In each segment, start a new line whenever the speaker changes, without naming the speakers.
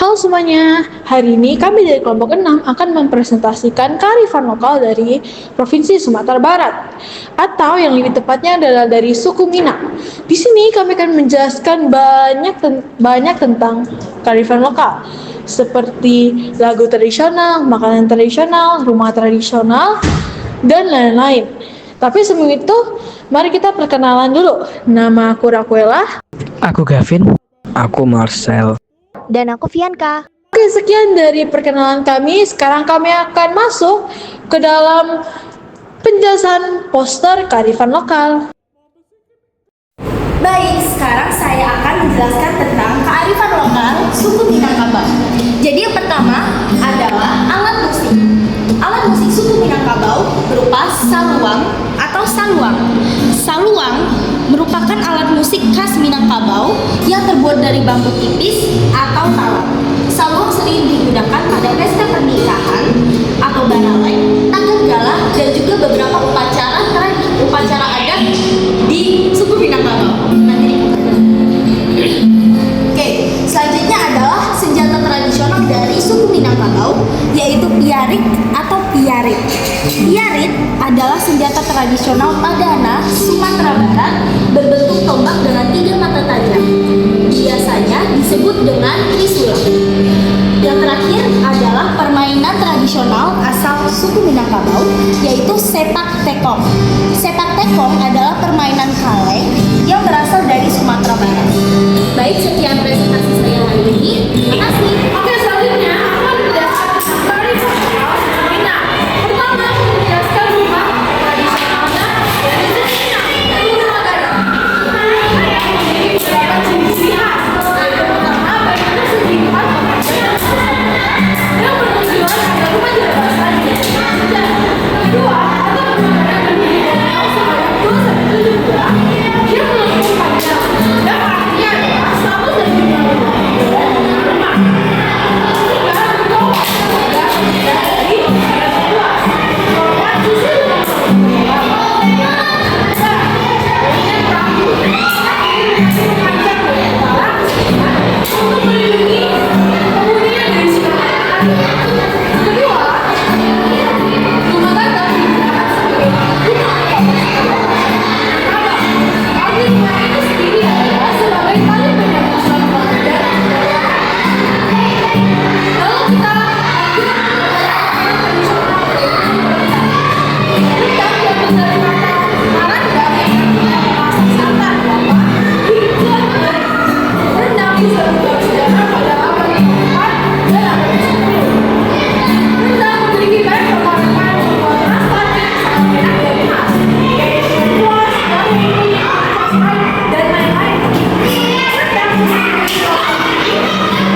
Halo semuanya, hari ini kami dari kelompok 6 akan mempresentasikan kearifan lokal dari Provinsi Sumatera Barat, atau yang lebih tepatnya adalah dari suku Minang. Di sini kami akan menjelaskan banyak tentang kearifan lokal, seperti lagu tradisional, makanan tradisional, rumah tradisional, dan lain-lain. Tapi sebelum itu, mari kita perkenalan dulu. Nama aku Raquela.
Aku Gavin. Aku Marcel.
Dan aku Fianka.
Oke, sekian dari perkenalan kami. Sekarang kami akan masuk ke dalam penjelasan poster kearifan lokal.
Baik, sekarang saya akan menjelaskan tentang kearifan lokal suku Minangkabau. Jadi yang pertama adalah alat musik. Alat musik suku Minangkabau berupa saluang atau saluang. Saluang merupakan alat musik khas Minangkabau yang terbuat dari bambu tipis atau talam. Saluang sering digunakan pada pesta pernikahan atau baralek, tanggal galah, dan juga beberapa upacara adat di suku Minangkabau. Oke, selanjutnya adalah senjata tradisional dari suku Minangkabau, yaitu piarik atau piarit. Piarit adalah senjata tradisional Padana, Sumatera Barat, berbentuk tombak dengan 3 mata tajam. Biasanya disebut dengan trisula. Yang terakhir adalah permainan tradisional asal suku Minangkabau, yaitu sepak tekong. Sepak tekong adalah permainan kaleng yang berasal dari Sumatera Barat. Baik, sekian presentasi saya hari ini. Terima kasih.
Oke, selanjutnya aku akan menjelaskan kearifan lokal Minang. Pertama, menjelaskan rumah tradisionalnya dari suku Minang, yaitu rumah gadang. Yang memiliki beberapa ciri khas. Yang pertama, bangunannya segi 4 yang menunjukkan ada rumah jabatan di atas sejarah. Kedua, ada bangunan yang berdiri dari sebanyak 2 sampai 7 buah. Dia melengkung panjang dan artinya adalah status dan jumlah rumah. Rumah. Ketiga, rumah adalah sejarah dari bangunan luas. Kemudian sisi rumah untuk melindungi penghuninya dari sinar matahari. Kedua, rumah gadang digunakan sebagai rumah arti rumah itu sendiri adalah sebagai tali penyambung suatu batu dan lalu kita lanjut rendang yang menerima alat dari masak santan kelapa hingga rendang bisa berubah sejarah pada abad ke-4 dan abad ke-10. Rendang memiliki banyak rekan-rekan membuat rasa yang sangat enak dan khas, yaitu puas, wangi, dan lain-lain. Rendang memiliki rasa tinggi,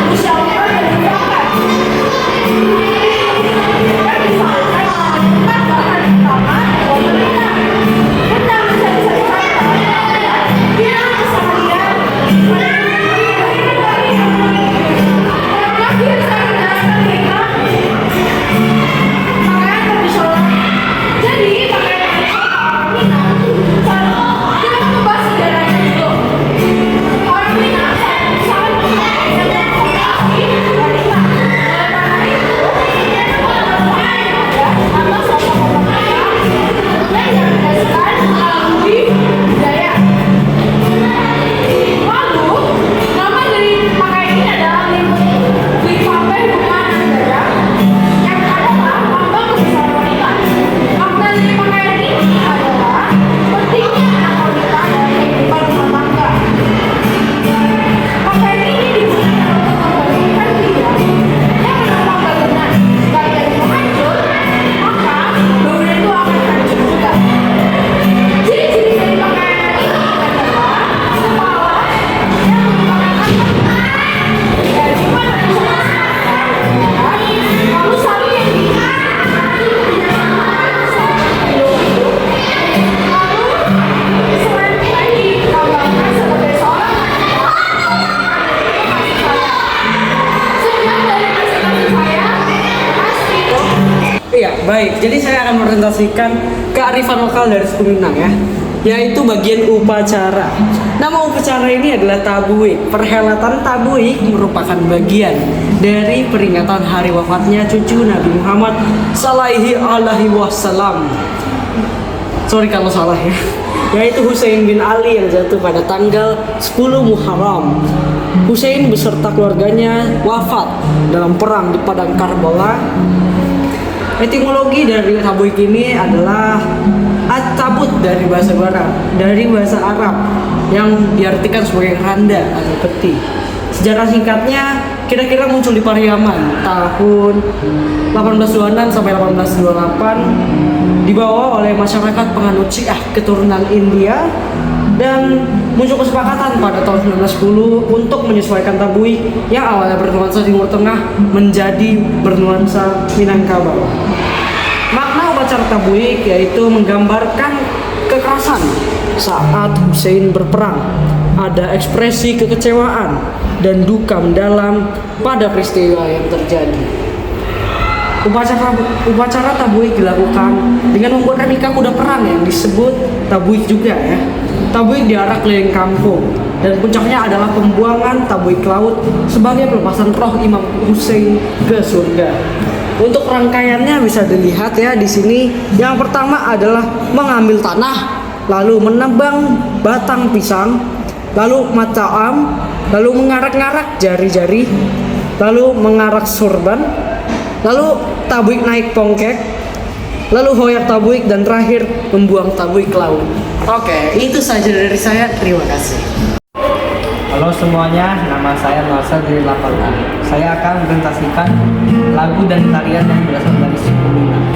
musyawarah dan mufakat. Dan disarankan tempat bahan utama buat rendang. Rendang bisa disajikan bilang keseharian. Terakhir saya menjelaskan mereka pakaian tradisional. Jadi pakaian tradisional Minang, kita membahas sejarahnya dulu. Orang Minang sangat menghargai dan menghormati wanita. Oleh karena itu, mereka menggunakan pakaian adat atau sosok wanita yang berdasarkan alam budi budaya. Lalu, nama dari pakaian ini adalah Lipape Rumah Gadang, yang adalah lambang kebesaran wanita. Makna dari pakaian ini adalah pentingnya anak wanita dalam kehidupan rumah tangga. Pakaian ini digunakan untuk membangunkan pria yang menopang bangunan. Jika ia itu hancur, maka bangunan itu akan hancur juga. Ciri-ciri dari pakaian ini adalah kepala yang menggunakan dan rumah tradisional lalu sapi yang lalu selain itu ditambahkan sebagai seorang sekian dari presentasi saya.
Iya, baik. Jadi saya akan mepresentasikan kearifan lokal dari suku Minang ya.
yaitu bagian upacara. Nama upacara ini adalah tabuik. Perhelatan tabuik merupakan bagian dari peringatan hari wafatnya cucu Nabi Muhammad Sallallahu Alaihi Wasallam. Sorry kalau salah ya. Yaitu Husain bin Ali yang jatuh pada tanggal 10 Muharram. Husain beserta keluarganya wafat dalam perang di padang Karbala. Etimologi dari tabuik ini adalah at-tabut dari bahasa Barat, dari bahasa Arab yang diartikan sebagai randa atau peti. Sejarah singkatnya kira-kira muncul di Pariaman tahun 1826 sampai 1828, dibawa oleh masyarakat penganut Syiah keturunan India, dan muncul kesepakatan pada tahun 1910 untuk menyesuaikan tabuik yang awalnya bernuansa Timur Tengah menjadi bernuansa Minangkabau. Makna upacara tabuik yaitu menggambarkan kekerasan saat Husain berperang. Ada ekspresi kekecewaan dan duka mendalam pada peristiwa yang terjadi. Upacara tabuik dilakukan dengan membuat replika kuda perang yang disebut tabuik juga ya. Tabuik diarak keliling kampung dan puncaknya adalah pembuangan tabuik ke laut sebagai pelepasan roh Imam Husain ke surga. Untuk rangkaiannya bisa dilihat ya di sini. Yang pertama adalah mengambil tanah, lalu menebang batang pisang, lalu mata'am, lalu mengarak-ngarak jari-jari, lalu mengarak sorban, lalu tabuik naik pongkek, lalu hoyak tabuik, dan terakhir membuang tabuik ke laut. Oke, itu saja dari saya. Terima kasih.
Halo semuanya, nama saya Marcel dari Lapangan. Saya akan presentasikan lagu dan tarian yang berasal dari suku Minang.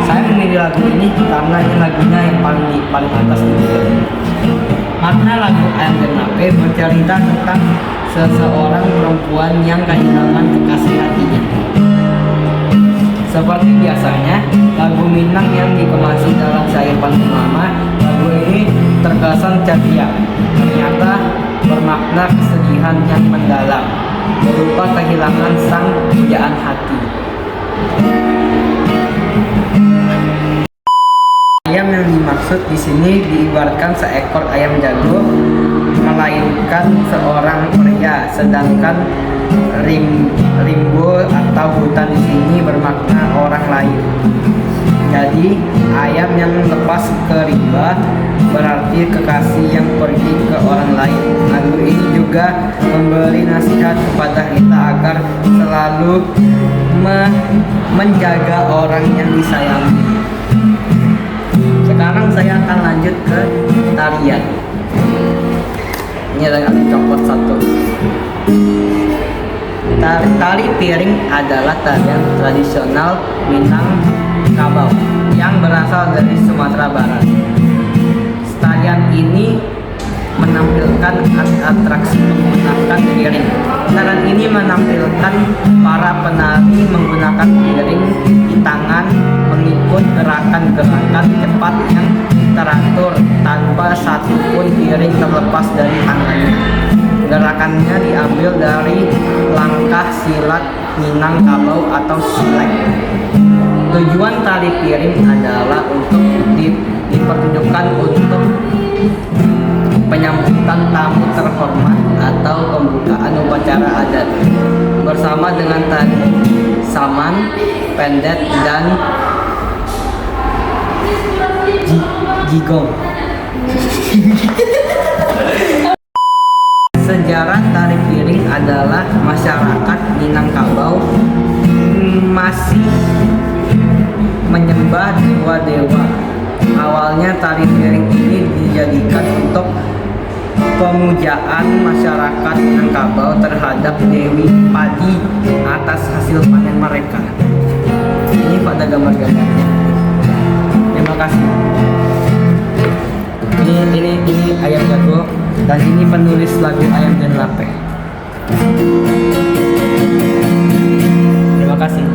Saya memilih lagu ini karena ini lagunya yang paling atas gitu. Makna lagu Ayam dan Lape bercerita tentang seseorang perempuan yang kehilangan kekasih hatinya. Seperti biasanya, lagu Minang yang dikemasi dalam syair pantun lama, lagu ini terkesan ceria. Ternyata bermakna kesedihan yang mendalam, berupa kehilangan sang pujaan hati. Ayam yang dimaksud di sini diibaratkan seekor ayam jago, melainkan seorang pria, sedangkan rimbo atau hutan di sini bermakna orang lain. Jadi ayam yang lepas ke rimba berarti kekasih yang pergi ke orang lain. Lagu ini juga memberi nasihat kepada kita agar selalu menjaga orang yang disayangi. Sekarang saya akan lanjut ke tarian. Ini ada copot satu. Tari piring adalah tarian tradisional Minangkabau yang berasal dari Sumatera Barat. Tarian ini menampilkan atraksi menggunakan piring. Tarian ini menampilkan para penari menggunakan piring di tangan mengikut gerakan-gerakan cepat yang teratur tanpa satupun piring terlepas dari tangannya. Gerakannya diambil dari langkah silat Minangkabau atau silek. Tujuan tari piring adalah untuk dipertunjukkan untuk penyambutan tamu terhormat atau pembukaan upacara adat bersama dengan tari saman, pendet, dan jigong. Sejarah tari piring adalah masyarakat Minangkabau masih menyembah dewa-dewa. Awalnya tari piring ini dijadikan untuk pemujaan masyarakat Minangkabau terhadap Dewi Padi atas hasil panen mereka. Ini pada gambar-gambarnya. Terima kasih. Ini ayam jago, dan ini penulis lagu Ayam dan Lape. Terima kasih.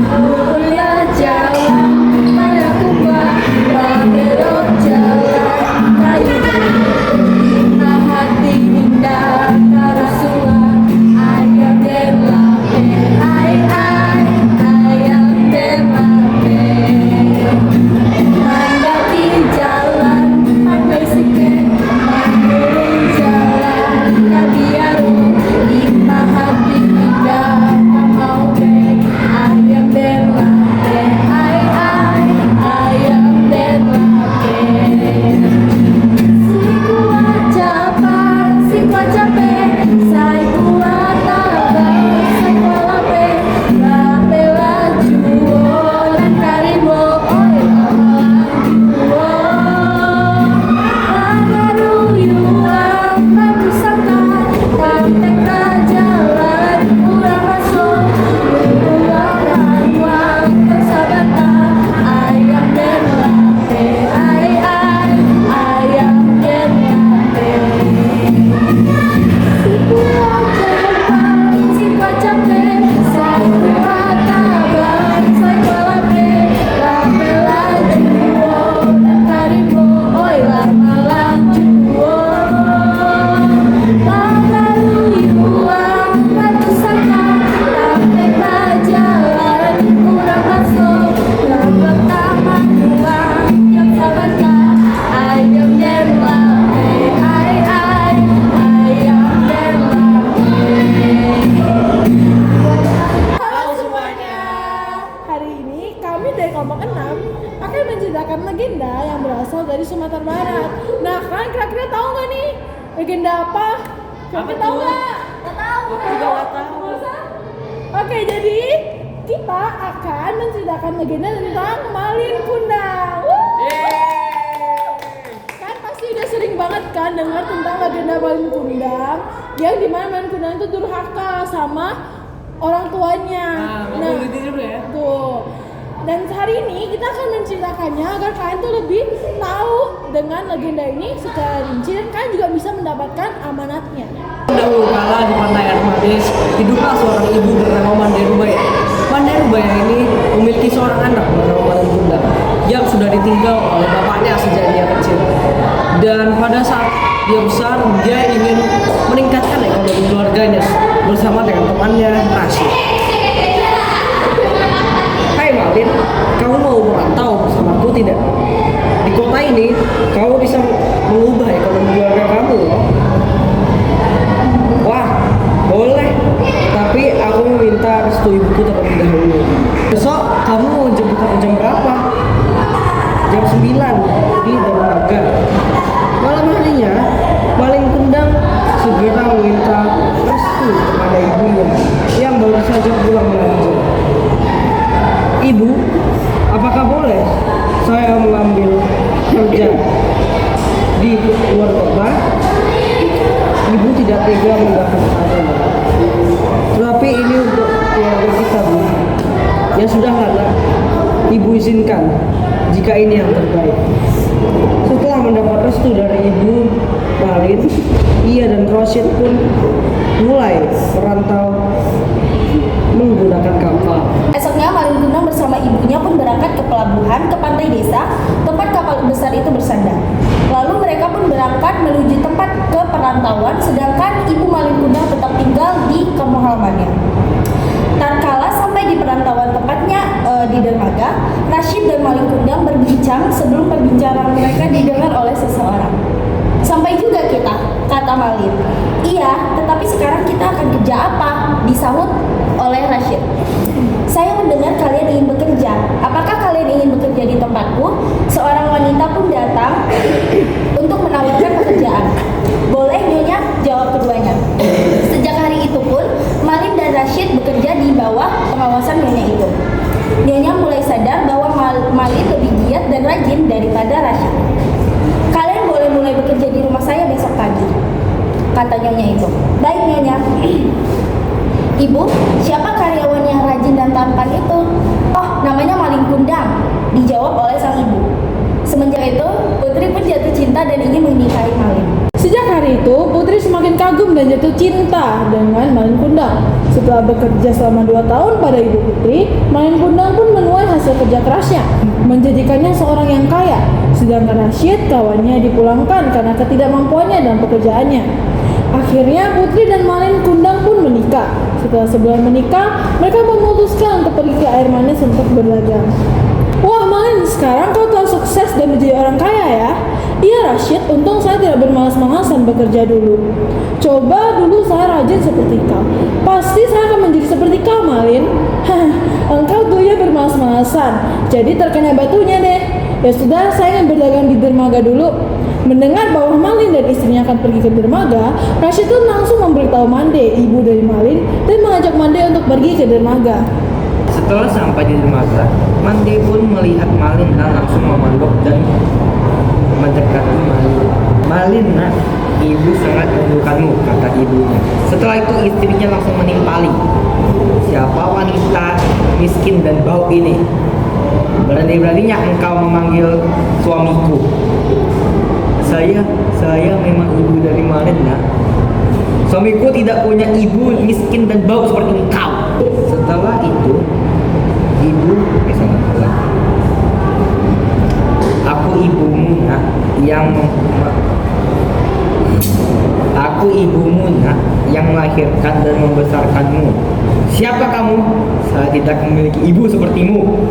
Bola Jawa
Apa
tahu
tuh?
nggak? Nggak tahu.
Aku juga nggak tahu.
Masa? Oke, jadi kita akan menceritakan legenda tentang Malin Kundang. Kan pasti udah sering banget kan dengar tentang legenda Malin Kundang, yang dimana Malin Kundang itu durhaka sama orang tuanya.
Nggak boleh tidur ya?
Tuh. Dan hari ini kita akan menceritakannya agar kalian tuh lebih tahu dengan legenda ini secara rinci dan kalian juga bisa mendapatkan amanatnya.
Dahulu kala di pantai Armades, hiduplah seorang ibu bernama Manderubaya. Manderubaya ini memiliki seorang anak bernama Malin Kundang yang sudah ditinggal oleh bapaknya sejak dia kecil. Dan pada saat dia besar, dia ingin meningkatkan ekonomi keluarganya bersama dengan temannya Rashid. Hai Malin, kamu mau merantau bersamaku tidak? Di kota ini, kamu bisa mengubah ekonomi keluarga kamu loh. Wah, boleh. Tapi aku meminta restu ibuku terlebih dahulu. Besok kamu mau jemput aku jam berapa? Jam 9 di dermaga. Malam harinya, Malin Kundang segera meminta restu kepada ibunya yang baru saja pulang belanja. Ibu, apakah boleh saya mengambil kerja di luar kota? Ibu tidak tega mendapatkannya. Tetapi ini untuk keluarga kita, Bu. Ya sudahlah, nak. Ibu izinkan jika ini yang terbaik. Setelah mendapat restu dari Ibu Malin, ia dan Rashid pun mulai merantau menggunakan kapal.
Esoknya Malin Kundang bersama ibunya pun berangkat ke pelabuhan ke pantai desa tempat kapal besar itu bersandar. Lalu mereka pun berangkat menuju tempat ke perantauan, sedangkan ibu Malin Kundang tetap tinggal di kampung halamannya. Tatkala sampai di perantauan tepatnya di dermaga, Rashid dan Malin Kundang berbincang sebelum perbincangan mereka didengar oleh seseorang. Sampai juga kita, kata Malin. Iya, tetapi sekarang kita akan kerja apa? Disahut oleh Rashid. Saya mendengar kalian ingin bekerja. Apakah kalian ingin bekerja di tempatku? Seorang wanita pun datang untuk menawarkan pekerjaan. Boleh nyonya? Jawab keduanya. Sejak hari itu pun, Malin dan Rashid bekerja di bawah pengawasan nyonya itu. Nyonya mulai sadar bahwa Malin lebih giat dan rajin daripada Rashid. Kalian boleh mulai bekerja di rumah saya besok pagi, kata nyonya itu. Baik nyonya. Ibu, siapa karyawan yang rajin dan tampan itu? Oh, namanya Malin Kundang, dijawab oleh sang ibu. Semenjak itu, Putri pun jatuh cinta dan ingin menikahi Malin.
Sejak hari itu, Putri semakin kagum dan jatuh cinta dengan Malin Kundang. Setelah bekerja selama 2 tahun pada ibu Putri, Malin Kundang pun menuai hasil kerja kerasnya, menjadikannya seorang yang kaya. Sedangkan Rashid, kawannya, dipulangkan karena ketidakmampuannya dalam pekerjaannya. Akhirnya Putri dan Malin Kundang pun menikah. Setelah sebulan menikah, mereka memutuskan untuk pergi ke air manis untuk berdagang. Wah Malin, sekarang kau telah sukses dan menjadi orang kaya ya? Iya Rashid, untung saya tidak bermalas-malasan bekerja dulu. Coba dulu saya rajin seperti kau. Pasti saya akan menjadi seperti kau Malin. Hah, engkau dulunya bermalas-malasan, jadi terkena batunya deh. Ya sudah, saya ingin berdagang di dermaga dulu. Mendengar bahwa Malin dan istrinya akan pergi ke dermaga, Rashid pun langsung memberitahu Mande, ibu dari Malin, dan mengajak Mande untuk pergi ke dermaga.
Setelah sampai di dermaga, Mande pun melihat Malin dan langsung memeluk dan mendekati Malin. Malin, nak, ibu sangat merindukanmu, kata ibunya. Setelah itu istrinya langsung menimpali. Siapa wanita miskin dan bau ini? Berani-beraninya engkau memanggil suamiku. Saya memang ibu dari Malin, nak. Suamiku tidak punya ibu miskin dan bau seperti engkau. Setelah itu, ibu sangat pulang. Aku ibumu, nak, yang melahirkan dan membesarkanmu. Siapa kamu? Saya tidak memiliki ibu sepertimu.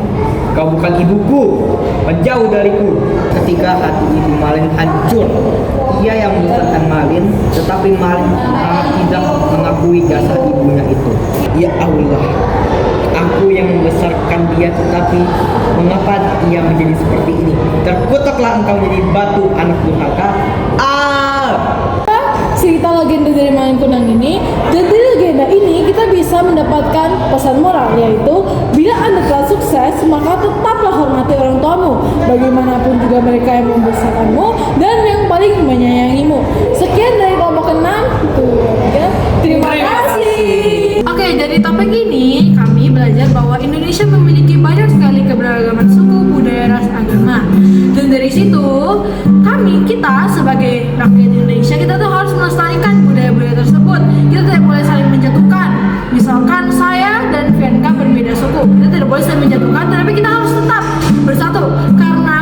Kau bukan ibuku, menjauh dariku. Ketika hati ibu Malin hancur, ia yang membesarkan Malin, tetapi Malin tidak mengakui jasa ibunya itu. Ya Allah, aku yang membesarkan dia, tetapi mengapa ia menjadi seperti ini? Terkutuklah engkau menjadi batu, anak durhaka.
cerita legenda dari Mangkunang ini, dari legenda ini kita bisa mendapatkan pesan moral, yaitu bila Anda telah sukses, maka tetaplah hormati orang tuamu, bagaimanapun juga mereka yang membesarkanmu dan yang paling menyayangimu. Sekian dari kelompok 6. Terima kasih. Oke, dari topik ini kami belajar bahwa Indonesia memiliki banyak sekali keberagaman suku, budaya, ras, agama. Dan dari situ, kita sebagai rakyat Indonesia, kita tuh harus melestarikan budaya-budaya tersebut. Kita tidak boleh saling menjatuhkan. Misalkan saya dan Fianka berbeda suku, kita tidak boleh saling menjatuhkan, tapi kita harus tetap bersatu. Karena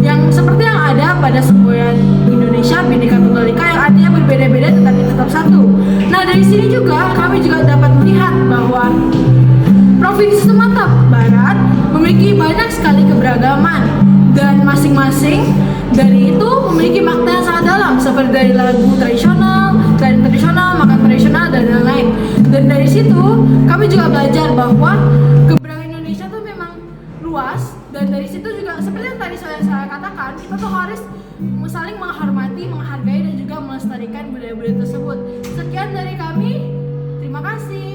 yang seperti yang ada pada semboyan Indonesia, Bhinneka Tunggal Ika, yang artinya berbeda-beda tetapi tetap satu. Nah, dari sini juga kami juga dapat melihat bahwa Provinsi Sumatera Barat memiliki banyak sekali keberagaman dan masing-masing dari itu memiliki makna yang sangat dalam, seperti dari lagu tradisional, makan tradisional, dan lain-lain. Dan dari situ kami juga belajar bahwa keberagaman Indonesia itu memang luas, dan dari situ juga seperti yang tadi saya katakan, kita tuh harus saling menghormati, menghargai, dan juga melestarikan budaya-budaya tersebut. Sekian dari kami, terima kasih.